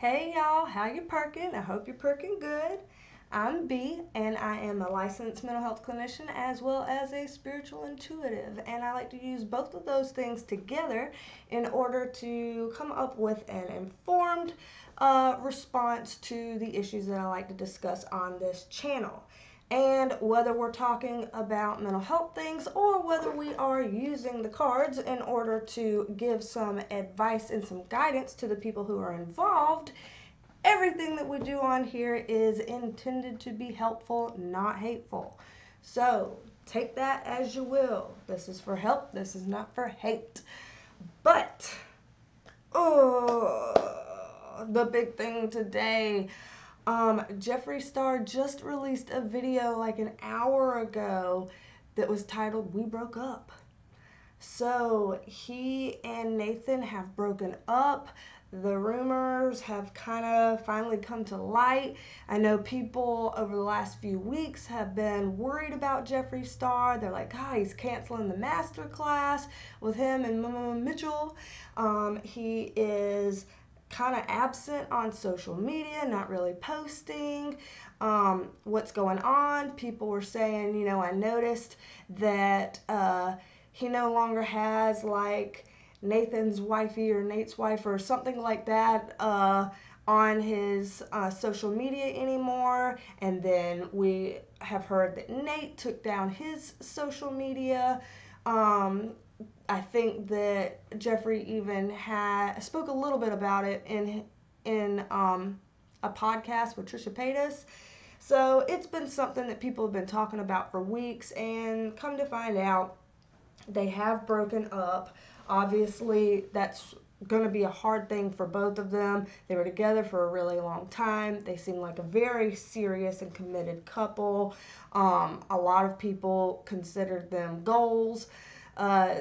Hey y'all, how you perking? I hope you're perking good. I'm B, and I am a licensed mental health clinician as well as a spiritual intuitive. And I like to use both of those things together in order to come up with an informed response to the issues that I like to discuss on this channel. And whether we're talking about mental health things or whether we are using the cards in order to give some advice and some guidance to the people who are involved, everything that we do on here is intended to be helpful, not hateful. So take that as you will. This is for help, this is not for hate. But, the big thing today. Jeffree Star just released a video like an hour ago that was titled "We Broke Up." So he and Nathan have broken up. The rumors have kind of finally come to light. I know people over the last few weeks have been worried about Jeffree Star. They're like, God, he's canceling the master class with him and Mama Mitchell. He is kind of absent on social media, not really posting what's going on. People were saying, I noticed that he no longer has like Nathan's wifey or Nate's wife or something like that on his social media anymore. And then we have heard that Nate took down his social media. I think that Jeffree even spoke a little bit about it in a podcast with Trisha Paytas. So it's been something that people have been talking about for weeks, and come to find out, they have broken up. Obviously, that's going to be a hard thing for both of them. They were together for a really long time. They seem like a very serious and committed couple. A lot of people considered them goals.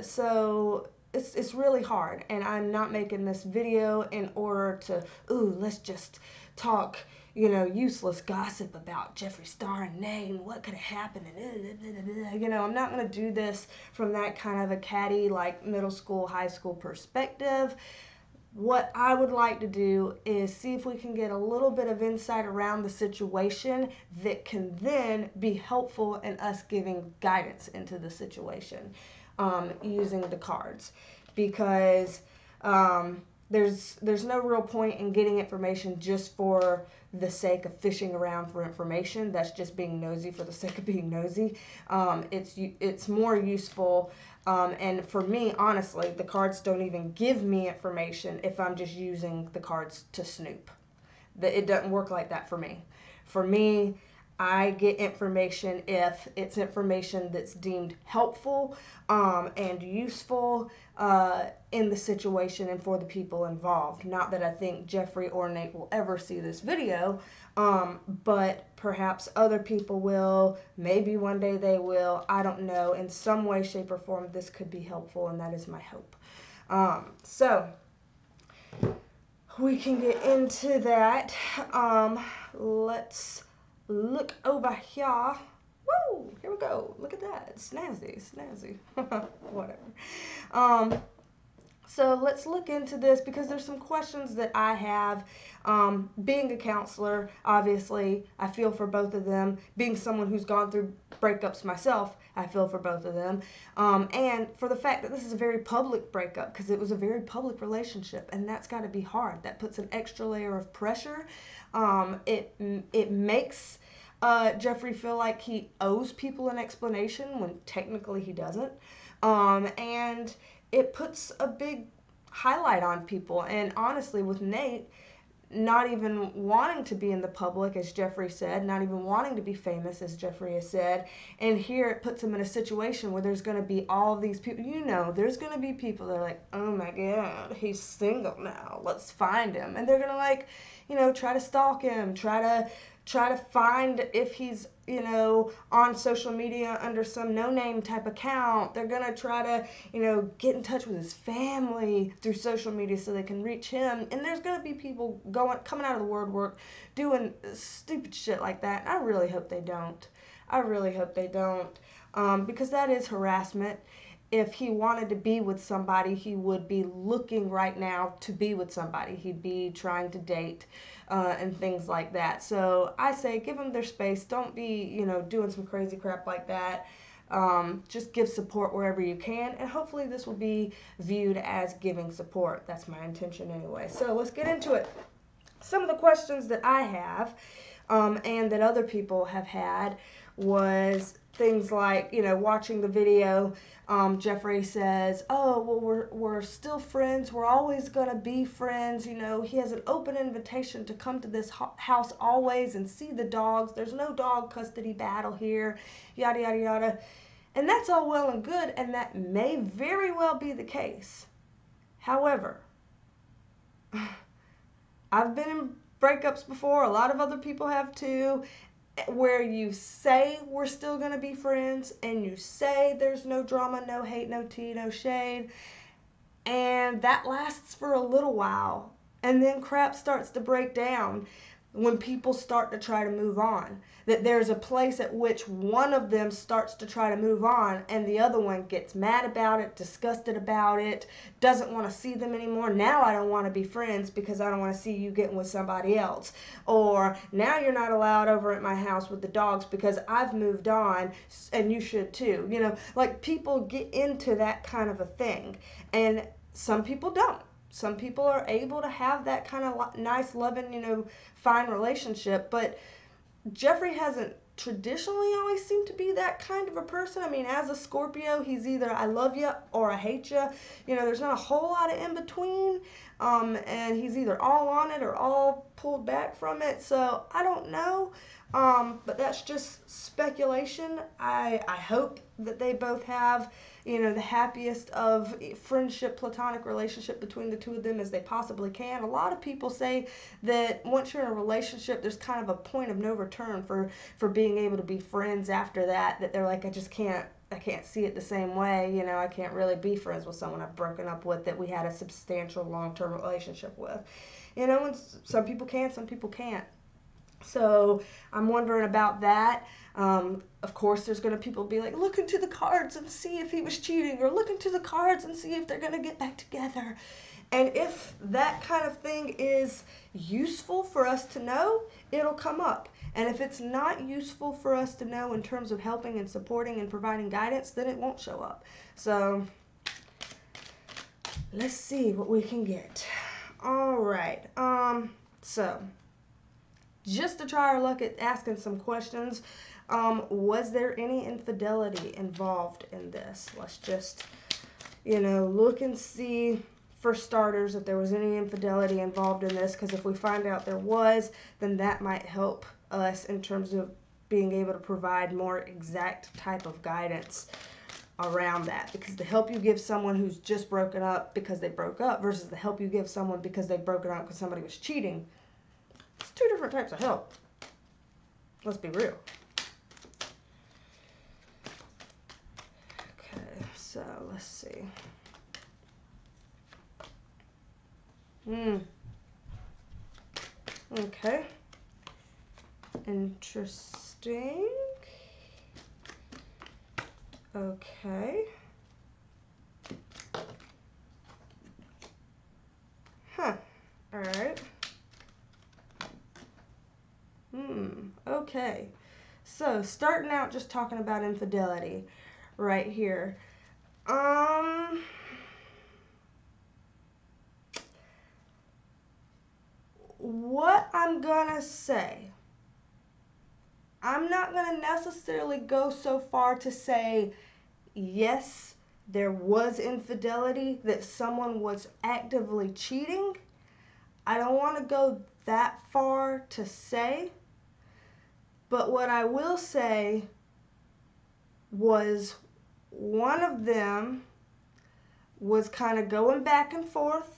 So it's really hard, and I'm not making this video in order to, let's just talk, useless gossip about Jeffree Star and Nate and what could have happened, and I'm not going to do this from that kind of a catty, like middle school, high school perspective. What I would like to do is see if we can get a little bit of insight around the situation that can then be helpful in us giving guidance into the situation using the cards. Because there's no real point in getting information just for the sake of fishing around for information. That's just being nosy for the sake of being nosy. It's more useful. And for me, honestly, the cards don't even give me information if I'm just using the cards to snoop. It doesn't work like that for me. For me, I get information if it's information that's deemed helpful and useful in the situation and for the people involved. Not that I think Jeffree or Nate will ever see this video, but perhaps other people will. Maybe one day they will. I don't know. In some way, shape, or form, this could be helpful, and that is my hope. So we can get into that. Let's look over here. Woo! Here we go. Look at that. Snazzy. Whatever. So let's look into this because there's some questions that I have. Being a counselor, obviously, I feel for both of them. Being someone who's gone through breakups myself, I feel for both of them. And for the fact that this is a very public breakup, because it was a very public relationship, and that's got to be hard. That puts an extra layer of pressure. It makes Jeffree feel like he owes people an explanation when technically he doesn't. And it puts a big highlight on people. And honestly, with Nate not even wanting to be in the public, as Jeffree said, not even wanting to be famous, as Jeffree has said, and here it puts him in a situation where there's going to be all these people, there's going to be people that are like, oh my God, he's single now, let's find him. And they're going to try to stalk him, try to find if he's, on social media under some no-name type account. They're going to try to, get in touch with his family through social media so they can reach him. And there's going to be people coming out of the woodwork doing stupid shit like that. And I really hope they don't. Because that is harassment. if he wanted to be with somebody, he would be looking right now to be with somebody. He'd be trying to date and things like that. So I say give them their space. Don't be, doing some crazy crap like that. Just give support wherever you can, and hopefully this will be viewed as giving support. That's my intention anyway. So let's get into it. Some of the questions that I have and that other people have had was things like, watching the video, Jeffree says, oh, well, we're still friends. We're always going to be friends. He has an open invitation to come to this house always and see the dogs. There's no dog custody battle here, yada, yada, yada. And that's all well and good, and that may very well be the case. However, I've been in breakups before, a lot of other people have too, where you say we're still going to be friends, and you say there's no drama, no hate, no tea, no shade, and that lasts for a little while, and then crap starts to break down when people start to try to move on. That there's a place at which one of them starts to try to move on and the other one gets mad about it, disgusted about it, doesn't want to see them anymore. Now I don't want to be friends because I don't want to see you getting with somebody else. Or now you're not allowed over at my house with the dogs because I've moved on and you should too. Like people get into that kind of a thing, and some people don't. Some people are able to have that kind of nice, loving, fine relationship, but Jeffree hasn't traditionally always seemed to be that kind of a person. I mean, as a Scorpio, he's either I love you or I hate you. There's not a whole lot of in between, and he's either all on it or all pulled back from it. So I don't know, but that's just speculation. I hope that they both have the happiest of friendship, platonic relationship between the two of them as they possibly can. A lot of people say that once you're in a relationship, there's kind of a point of no return for being able to be friends after that, that they're like, I can't see it the same way. I can't really be friends with someone I've broken up with that we had a substantial long-term relationship with. And some people can, some people can't. So I'm wondering about that. Of course, there's going to people be like, look into the cards and see if he was cheating, or look into the cards and see if they're going to get back together. And if that kind of thing is useful for us to know, it'll come up. And if it's not useful for us to know in terms of helping and supporting and providing guidance, then it won't show up. So let's see what we can get. All right. So just to try our luck at asking some questions, was there any infidelity involved in this? Let's just, look and see, for starters, if there was any infidelity involved in this, because if we find out there was, then that might help us in terms of being able to provide more exact type of guidance around that. Because the help you give someone who's just broken up because they broke up versus the help you give someone because they've broken up because somebody was cheating, it's two different types of help. Let's be real. Okay, so let's see. Okay. Interesting. Okay. Huh. All right. Okay. So, starting out just talking about infidelity right here. What I'm gonna say, I'm not gonna necessarily go so far to say, yes, there was infidelity, that someone was actively cheating. I don't want to go that far to say, but what I will say was one of them was kind of going back and forth,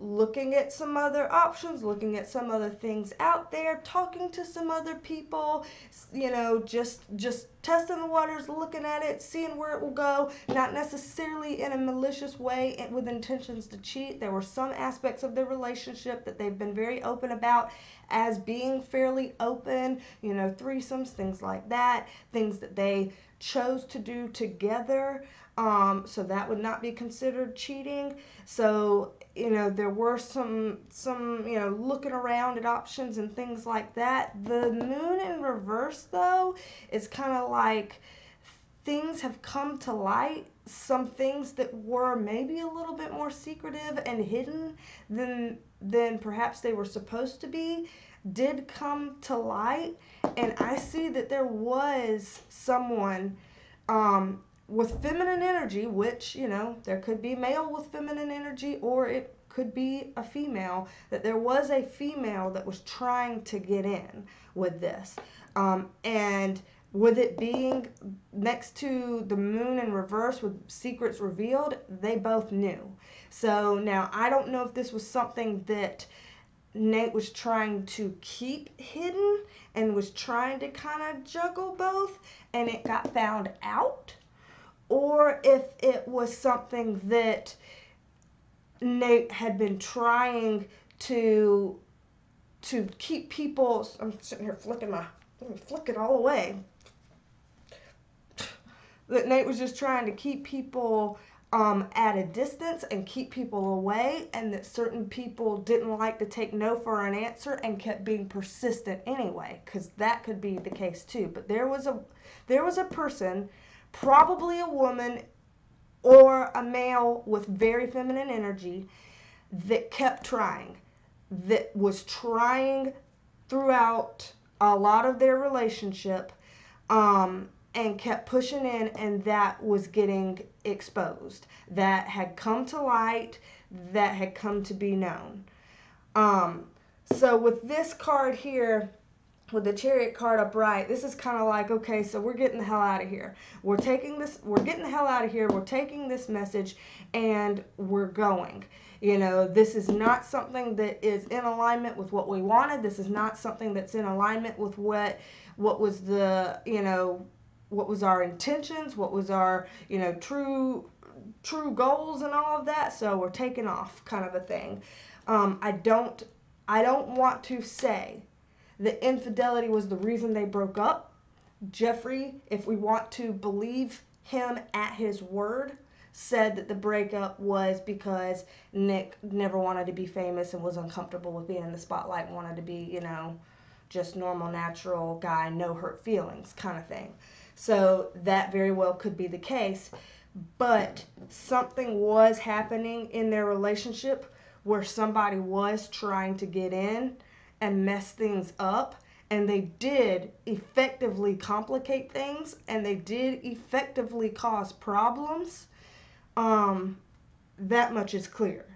looking at some other options, looking at some other things out there, talking to some other people, just testing the waters, looking at it, seeing where it will go, not necessarily in a malicious way with intentions to cheat. There were some aspects of their relationship that they've been very open about as being fairly open, threesomes, things like that, things that they chose to do together. So that would not be considered cheating. So, there were some, looking around at options and things like that. The moon in reverse, though, is kind of like things have come to light. Some things that were maybe a little bit more secretive and hidden than perhaps they were supposed to be did come to light. And I see that there was someone with feminine energy, which, there could be male with feminine energy, or it could be a female, that there was a female that was trying to get in with this. And with it being next to the moon in reverse with secrets revealed, they both knew. So now I don't know if this was something that Nate was trying to keep hidden and was trying to kind of juggle both and it got found out, or if it was something that Nate had been trying to keep people. I'm sitting here flicking let me flick it all away. That Nate was just trying to keep people at a distance and keep people away, and that certain people didn't like to take no for an answer and kept being persistent anyway, because that could be the case too. But there was a person, probably a woman or a male with very feminine energy, that kept trying, that was trying throughout a lot of their relationship, and kept pushing in, and that was getting exposed. That had come to light, that had come to be known. So with this card here, with the Chariot card upright, this is kind of like, okay, so we're getting the hell out of here. We're getting the hell out of here. We're taking this message and we're going. This is not something that is in alignment with what we wanted. This is not something that's in alignment with what was the, what was our intentions, what was our, true goals and all of that. So we're taking off, kind of a thing. I don't want to say that infidelity was the reason they broke up. Jeffree, if we want to believe him at his word, said that the breakup was because Nick never wanted to be famous and was uncomfortable with being in the spotlight and wanted to be, just normal, natural guy, no hurt feelings kind of thing. So that very well could be the case. But something was happening in their relationship where somebody was trying to get in and mess things up, and they did effectively complicate things, and they did effectively cause problems. That much is clear.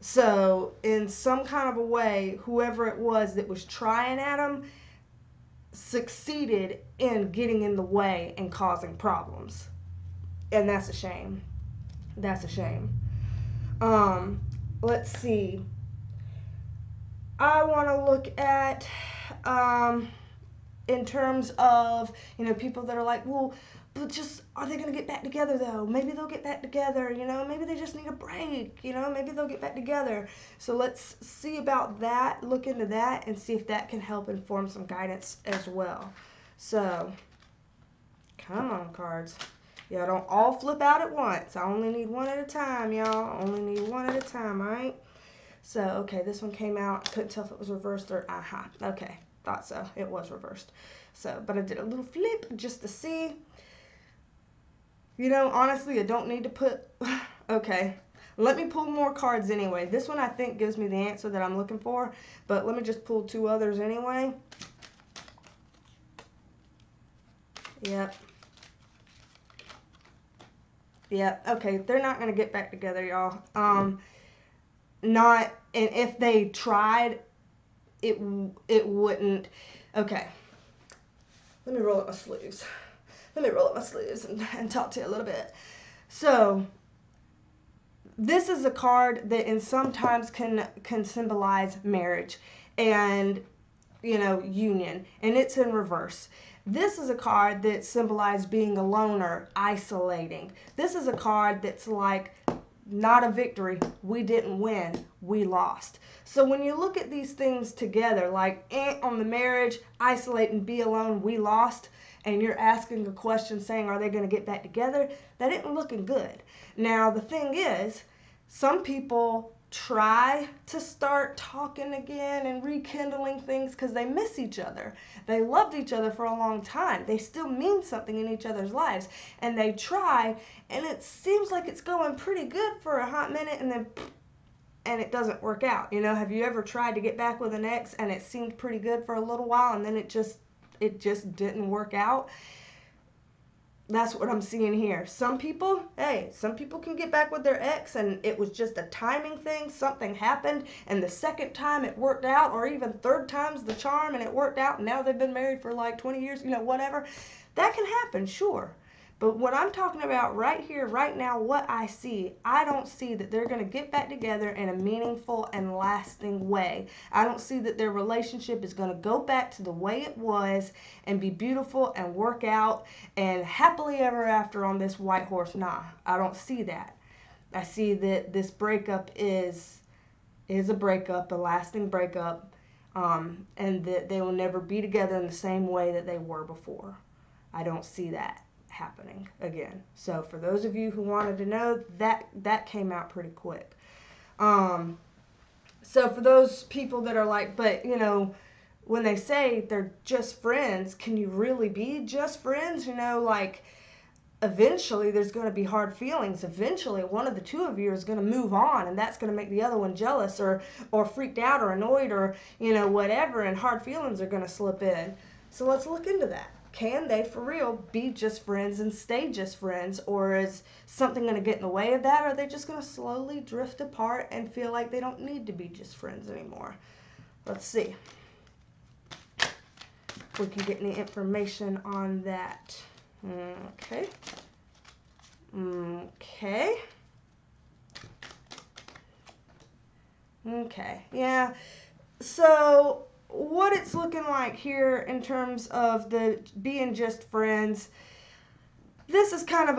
So in some kind of a way, whoever it was that was trying at them succeeded in getting in the way and causing problems, and that's a shame. That's a shame. Let's see. I want to look at, in terms of, people that are like, well, but just, are they going to get back together though? Maybe they'll get back together, maybe they just need a break, maybe they'll get back together. So let's see about that, look into that, and see if that can help inform some guidance as well. So, come on, cards. Y'all don't all flip out at once. I only need one at a time, y'all. Only need one at a time, all right? So, okay, this one came out. I couldn't tell if it was reversed or, okay, thought so. It was reversed. So, but I did a little flip just to see. Honestly, I don't need to put, okay, let me pull more cards anyway. This one I think gives me the answer that I'm looking for, but let me just pull two others anyway. Yep. Yep, okay, they're not going to get back together, y'all. And if they tried, it wouldn't. Okay, let me roll up my sleeves. And talk to you a little bit. So this is a card that in sometimes can symbolize marriage and union, and it's in reverse. This is a card that symbolizes being a loner, isolating. This is a card that's like not a victory. We didn't win. We lost. So when you look at these things together, like on the marriage, isolate and be alone, we lost, and you're asking a question saying, are they going to get back together? That isn't looking good. Now, the thing is, some people try to start talking again and rekindling things because they miss each other. They loved each other for a long time. They still mean something in each other's lives. And they try, and it seems like it's going pretty good for a hot minute, and it doesn't work out. You know, have you ever tried to get back with an ex and it seemed pretty good for a little while and then it just didn't work out? That's what I'm seeing here. Some people can get back with their ex and it was just a timing thing. Something happened and the second time it worked out, or even third time's the charm and it worked out, and now they've been married for like 20 years, you know, whatever. That can happen, sure. But what I'm talking about right here, right now, what I see, I don't see that they're going to get back together in a meaningful and lasting way. I don't see that their relationship is going to go back to the way it was and be beautiful and work out and happily ever after on this white horse. Nah, I don't see that. I see that this breakup is a breakup, a lasting breakup, and that they will never be together in the same way that they were before. I don't see that happening again. So for those of you who wanted to know, that came out pretty quick. So for those people that are like, but you know, when they say they're just friends, can you really be just friends? You know, like eventually there's going to be hard feelings. Eventually one of the two of you is going to move on, and that's going to make the other one jealous or freaked out or annoyed or, you know, whatever, and hard feelings are going to slip in. So let's look into that. Can they, for real, be just friends and stay just friends? Or is something going to get in the way of that? Or are they just going to slowly drift apart and feel like they don't need to be just friends anymore? Let's see if we can get any information on that. Okay. Okay. Yeah. So what it's looking like here in terms of the being just friends, this is kind of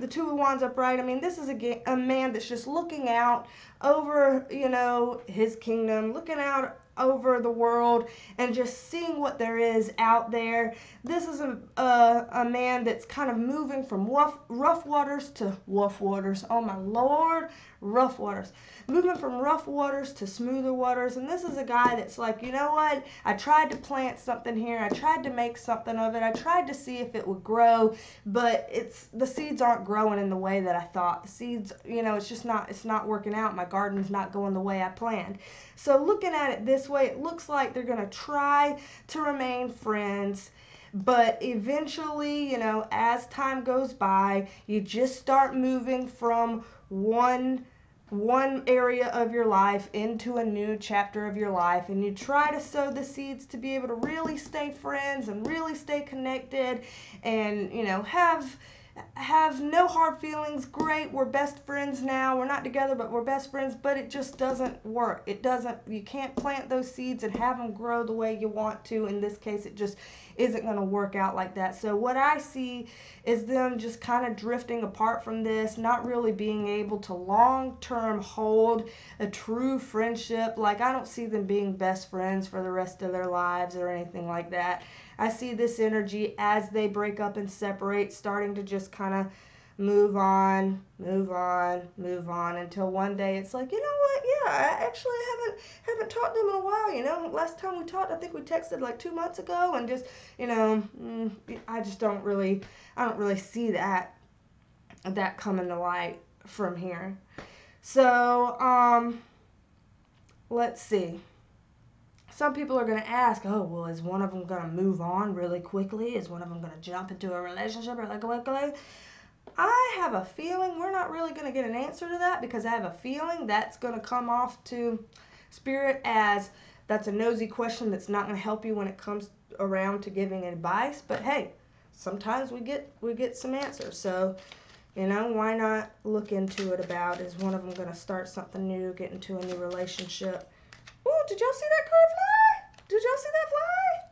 the Two of Wands upright. I mean, this is a man that's just looking out over, you know, his kingdom, looking out over the world and just seeing what there is out there. This is a man that's kind of moving from rough waters to rough waters. Oh my Lord, rough waters. Moving from rough waters to smoother waters. And this is a guy that's like, you know what? I tried to plant something here. I tried to make something of it. I tried to see if it would grow, but the seeds aren't growing in the way that I thought. The seeds, you know, it's not working out. My garden's not going the way I planned. So looking at it this way, it looks like they're going to try to remain friends, but eventually, you know, as time goes by, you just start moving from one area of your life into a new chapter of your life, and you try to sow the seeds to be able to really stay friends and really stay connected and, you know, have no hard feelings. Great, we're best friends now. We're not together, but we're best friends. But it just doesn't work. You can't plant those seeds and have them grow the way you want to. In this case, it just isn't going to work out like that. So what I see is them just kind of drifting apart from this, not really being able to long-term hold a true friendship. Like, I don't see them being best friends for the rest of their lives or anything like that. I see this energy as they break up and separate, starting to just kind of move on until one day it's like, you know what? Yeah, I actually haven't talked to him in a while. You know, last time we talked, I think we texted like 2 months ago, and just, you know, I don't really see that coming to light from here. So, let's see. Some people are going to ask, oh, well, is one of them going to move on really quickly? Is one of them going to jump into a relationship really quickly? I have a feeling we're not really going to get an answer to that, because I have a feeling that's going to come off to Spirit as that's a nosy question that's not going to help you when it comes around to giving advice. But hey, sometimes we get some answers. So, you know, why not look into it about, is one of them going to start something new, get into a new relationship? Oh, did y'all see that card fly? Did y'all see that fly?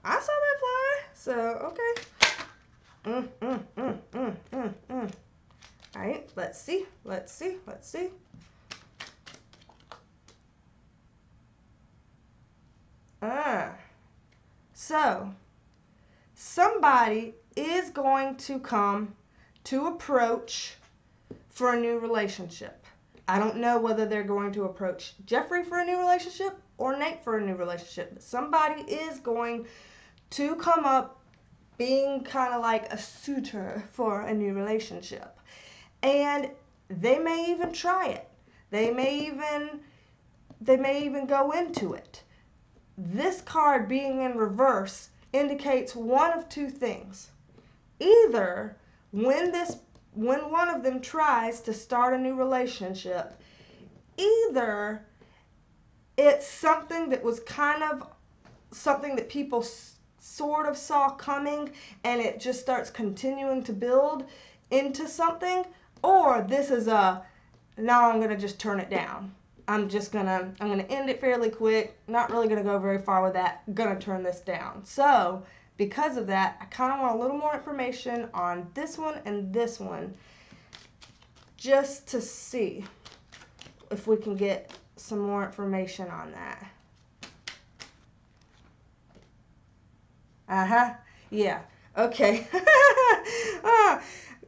I saw that fly. So, okay. All right, let's see. So somebody is going to come to approach for a new relationship. I don't know whether they're going to approach Jeffree for a new relationship or Nate for a new relationship, but somebody is going to come up being kind of like a suitor for a new relationship. And they may even try it. They may even go into it. This card being in reverse indicates one of two things. Either when one of them tries to start a new relationship, either it's something that was kind of something that people sort of saw coming and it just starts continuing to build into something, or this is now I'm going to just turn it down. I'm going to end it fairly quick. Not really going to go very far with that. Going to turn this down. So because of that, I kind of want a little more information on this one and this one, just to see if we can get some more information on that. Yeah. Okay.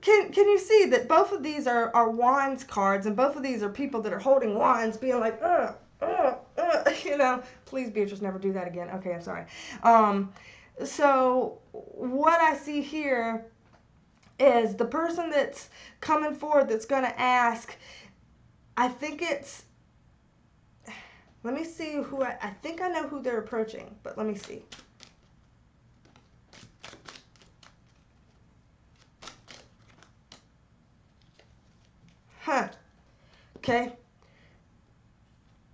Can you see that both of these are wands cards, and both of these are people that are holding wands being like, you know, please, Beatrice, never do that again. Okay, I'm sorry. So what I see here is the person that's coming forward that's going to ask, I think it's, let me see who, I think I know who they're approaching, but let me see.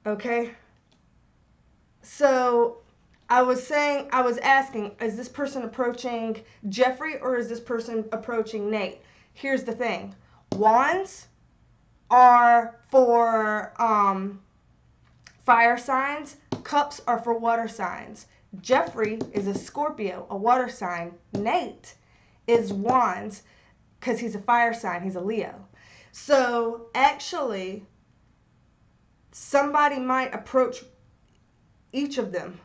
Okay. So I was asking, is this person approaching Jeffree or is this person approaching Nate? Here's the thing. Wands are for fire signs. Cups are for water signs. Jeffree is a Scorpio, a water sign. Nate is wands because he's a fire sign. He's a Leo. So actually, somebody might approach each of them.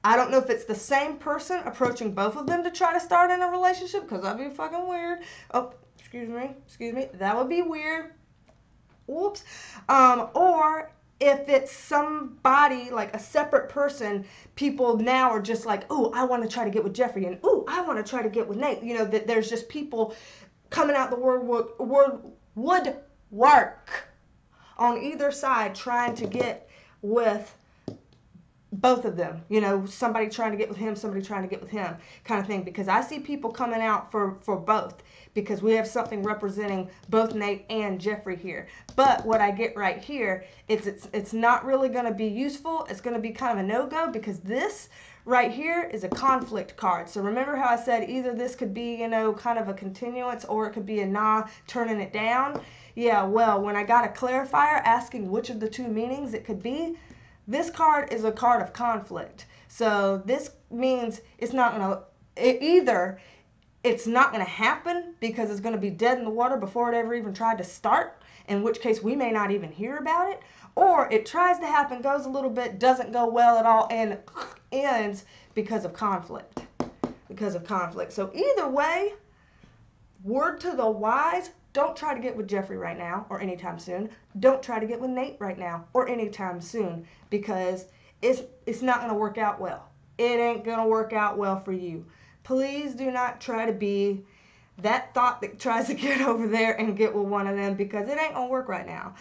I don't know if it's the same person approaching both of them to try to start in a relationship, because that'd be fucking weird. Oh, excuse me. That would be weird. Whoops. Or if it's somebody, like a separate person, people now are just like, ooh, I want to try to get with Jeffree, and ooh, I want to try to get with Nate. You know, that there's just people coming out the woodwork on either side trying to get with both of them. You know, somebody trying to get with him, somebody trying to get with him, kind of thing. Because I see people coming out for both, because we have something representing both Nate and Jeffree here. But what I get right here is it's not really going to be useful. It's going to be kind of a no-go, because this right here is a conflict card. So remember how I said either this could be, you know, kind of a continuance, or it could be a nah, turning it down. Yeah, well, when I got a clarifier asking which of the two meanings it could be, this card is a card of conflict. So this means it's not going to, either it's not going to happen because it's going to be dead in the water before it ever even tried to start, in which case we may not even hear about it, or it tries to happen, goes a little bit, doesn't go well at all, and ends because of conflict. So either way, word to the wise, don't try to get with Jeffree right now or anytime soon. Don't try to get with Nate right now or anytime soon, because it's not going to work out well. It ain't going to work out well for you. Please do not try to be that thought that tries to get over there and get with one of them, because it ain't going to work right now.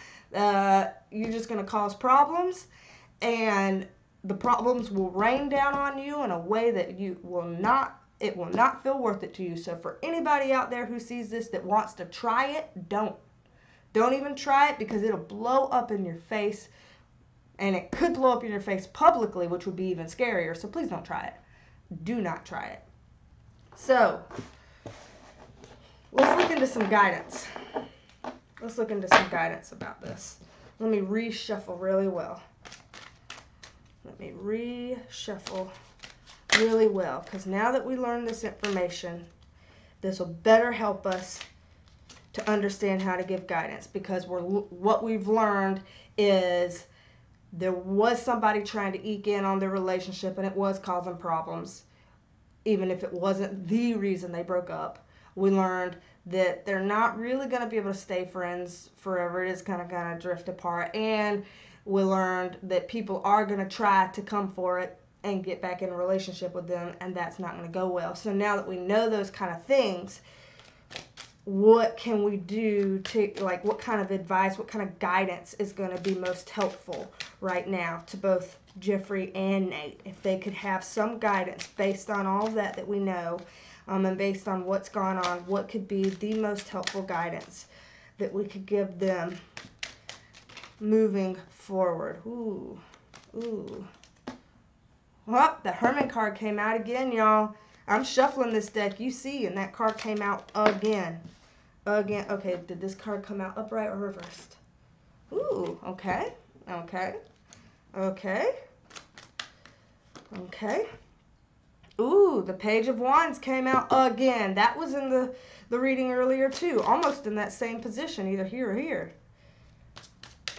You're just going to cause problems, and the problems will rain down on you in a way that it will not feel worth it to you. So for anybody out there who sees this that wants to try it, don't even try it, because it'll blow up in your face, and it could blow up in your face publicly, which would be even scarier. So please don't try it. Do not try it. So let's look into some guidance. Let's look into some guidance about this. Let me reshuffle really well. Really well, because now that we learn this information, this will better help us to understand how to give guidance, because what we've learned is there was somebody trying to eke in on their relationship, and it was causing problems, even if it wasn't the reason they broke up. We learned that they're not really going to be able to stay friends forever. It is kind of drift apart. And we learned that people are going to try to come for it and get back in a relationship with them, and that's not going to go well. So now that we know those kind of things, what can we do to, like, what kind of advice, what kind of guidance is going to be most helpful right now to both Jeffree and Nate? If they could have some guidance based on all of that we know, and based on what's gone on, what could be the most helpful guidance that we could give them moving forward? Ooh. Well, the Hermit card came out again, y'all. I'm shuffling this deck, you see, and that card came out again. Okay, did this card come out upright or reversed? Ooh, okay. Ooh, the Page of Wands came out again. That was in the reading earlier too, almost in that same position, either here or here.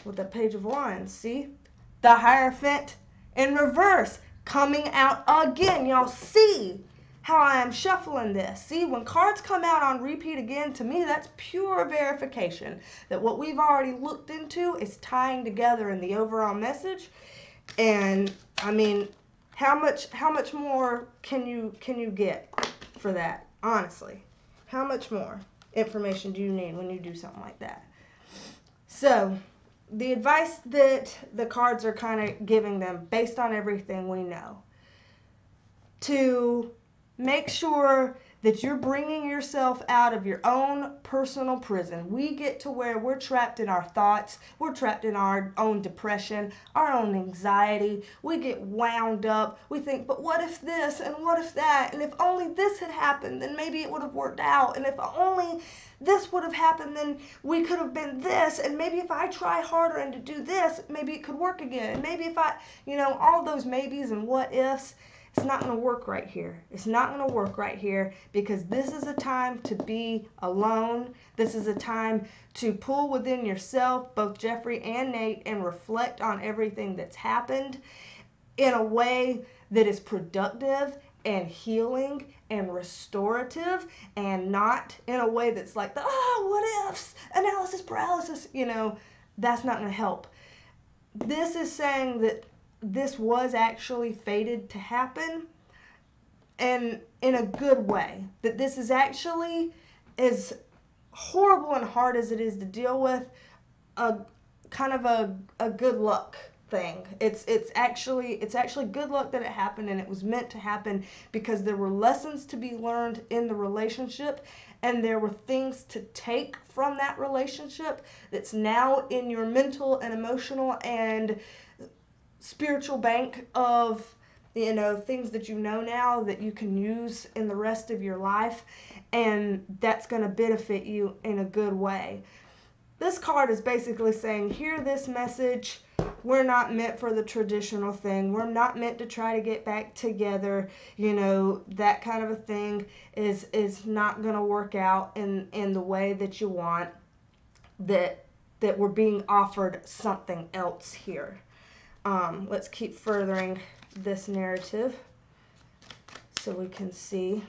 With the Page of Wands, see? The Hierophant in reverse coming out again. Y'all see how I am shuffling this? See, when cards come out on repeat again, to me, that's pure verification that what we've already looked into is tying together in the overall message. And I mean, how much more can you get for that? Honestly, how much more information do you need when you do something like that? So the advice that the cards are kind of giving them, based on everything we know, to make sure that you're bringing yourself out of your own personal prison. We get to where we're trapped in our thoughts, we're trapped in our own depression, our own anxiety. We get wound up. We think, but what if this and what if that? And if only this had happened, then maybe it would have worked out. And if only this would have happened, then we could have been this. And maybe if I try harder and to do this, maybe it could work again. And maybe if I, all those maybes and what ifs. It's not going to work right here. It's not going to work right here, because this is a time to be alone. This is a time to pull within yourself, both Jeffree and Nate, and reflect on everything that's happened in a way that is productive and healing and restorative, and not in a way that's like the what ifs, analysis paralysis. That's not going to help. This is saying that this was actually fated to happen, and in a good way. That this is actually, as horrible and hard as it is to deal with, a kind of a good luck thing. It's actually good luck that it happened, and it was meant to happen because there were lessons to be learned in the relationship, and there were things to take from that relationship that's now in your mental and emotional and spiritual bank of things that you know now that you can use in the rest of your life, and that's going to benefit you in a good way. This card is basically saying, hear this message. We're not meant for the traditional thing. We're not meant to try to get back together. That kind of a thing is not going to work out in the way that you want. That we're being offered something else here. Let's keep furthering this narrative so we can see.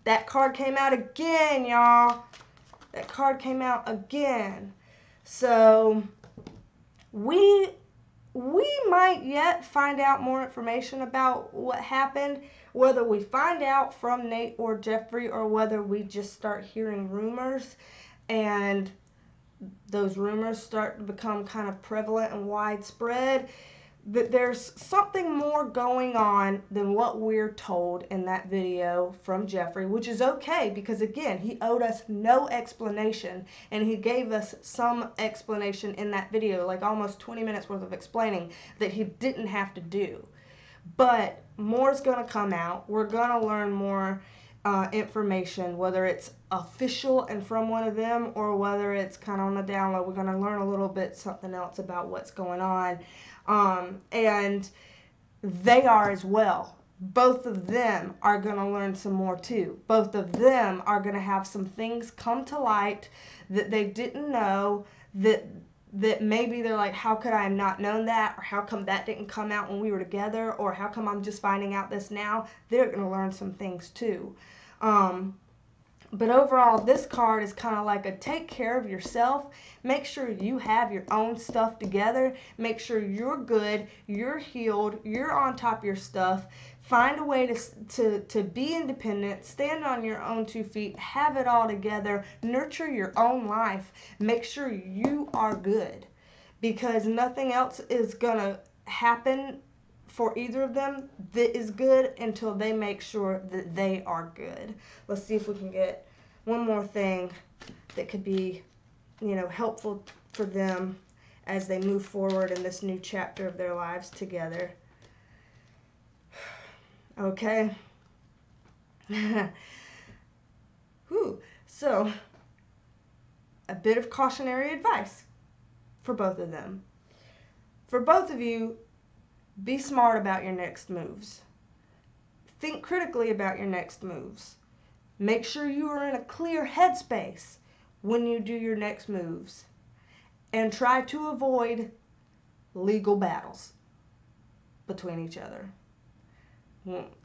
That card came out again, y'all. That card came out again. So we might yet find out more information about what happened, whether we find out from Nate or Jeffree, or whether we just start hearing rumors, and those rumors start to become kind of prevalent and widespread. That there's something more going on than what we're told in that video from Jeffree, which is okay, because again, he owed us no explanation, and he gave us some explanation in that video, like almost 20 minutes worth of explaining that he didn't have to do. But more's going to come out. We're going to learn more information, whether it's official and from one of them, or whether it's kind of on the download. We're going to learn a little bit something else about what's going on. And they are as well. both of them are going to learn some more too. Both of them are going to have some things come to light that they didn't know, that maybe they're like, how could I have not known that? Or how come that didn't come out when we were together? Or how come I'm just finding out this now? They're going to learn some things too. But overall, this card is kind of like a take care of yourself. Make sure you have your own stuff together. Make sure you're good, you're healed, you're on top of your stuff. Find a way to be independent, stand on your own 2 feet, have it all together, nurture your own life. Make sure you are good, because nothing else is going to happen for either of them that is good until they make sure that they are good. Let's see if we can get one more thing that could be, helpful for them as they move forward in this new chapter of their lives together. Okay. Whew. So, a bit of cautionary advice for both of them. For both of you, be smart about your next moves. Think critically about your next moves. Make sure you are in a clear headspace when you do your next moves. And try to avoid legal battles between each other.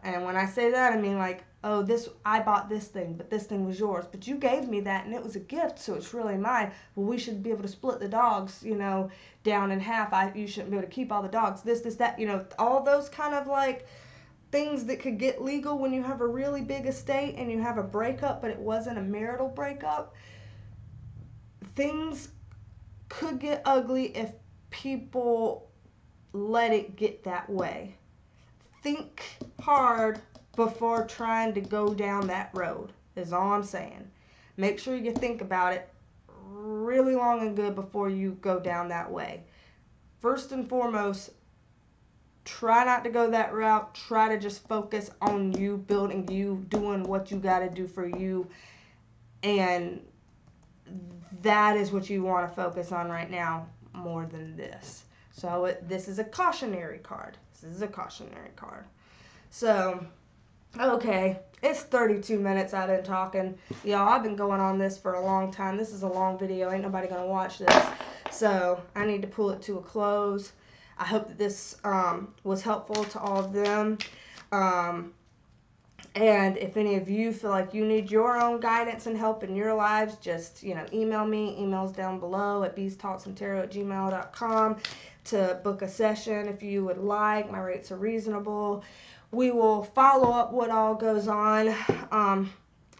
And when I say that, I mean like, oh, I bought this thing, but this thing was yours. But you gave me that, and it was a gift, so it's really mine. Well, we should be able to split the dogs, down in half. You shouldn't be able to keep all the dogs. This, that, all those kind of like things that could get legal when you have a really big estate and you have a breakup, but it wasn't a marital breakup. Things could get ugly if people let it get that way. Think hard before trying to go down that road, is all I'm saying. Make sure you think about it really long and good before you go down that way. First and foremost, try not to go that route. Try to just focus on you, building you, doing what you got to do for you. And that is what you want to focus on right now more than this. So this is a cautionary card. This is a cautionary card. So, okay, it's 32 minutes I've been talking. Y'all, I've been going on this for a long time. This is a long video. Ain't nobody going to watch this. So, I need to pull it to a close. I hope that this was helpful to all of them. And if any of you feel like you need your own guidance and help in your lives, just, email me. Email's down below at beestalksandtarot@gmail.com to book a session if you would like. My rates are reasonable. We will follow up what all goes on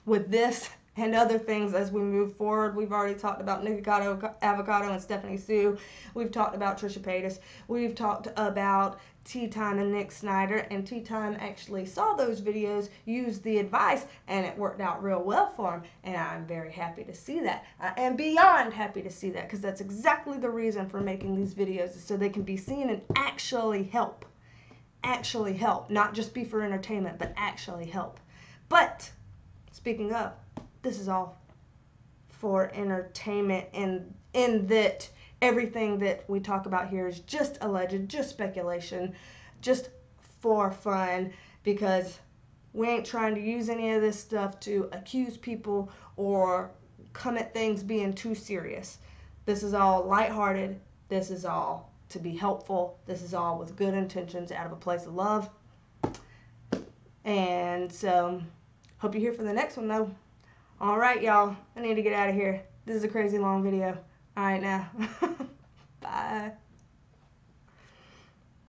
with this and other things as we move forward. We've already talked about Nikocado Avocado and Stephanie Sue. We've talked about Trisha Paytas. We've talked about Tea Time and Nick Snyder, and Tea Time actually saw those videos, used the advice, and it worked out real well for him, and I'm very happy to see that. I am beyond happy to see that, because that's exactly the reason for making these videos, is so they can be seen and actually help. Actually help. Not just be for entertainment, but actually help. But, speaking of, this is all for entertainment, in that everything that we talk about here is just alleged, just speculation, just for fun, because we ain't trying to use any of this stuff to accuse people or come at things being too serious. This is all lighthearted. This is all to be helpful. This is all with good intentions out of a place of love. And so, hope you're here for the next one, though. All right, y'all. I need to get out of here. This is a crazy long video. All right, now. Bye.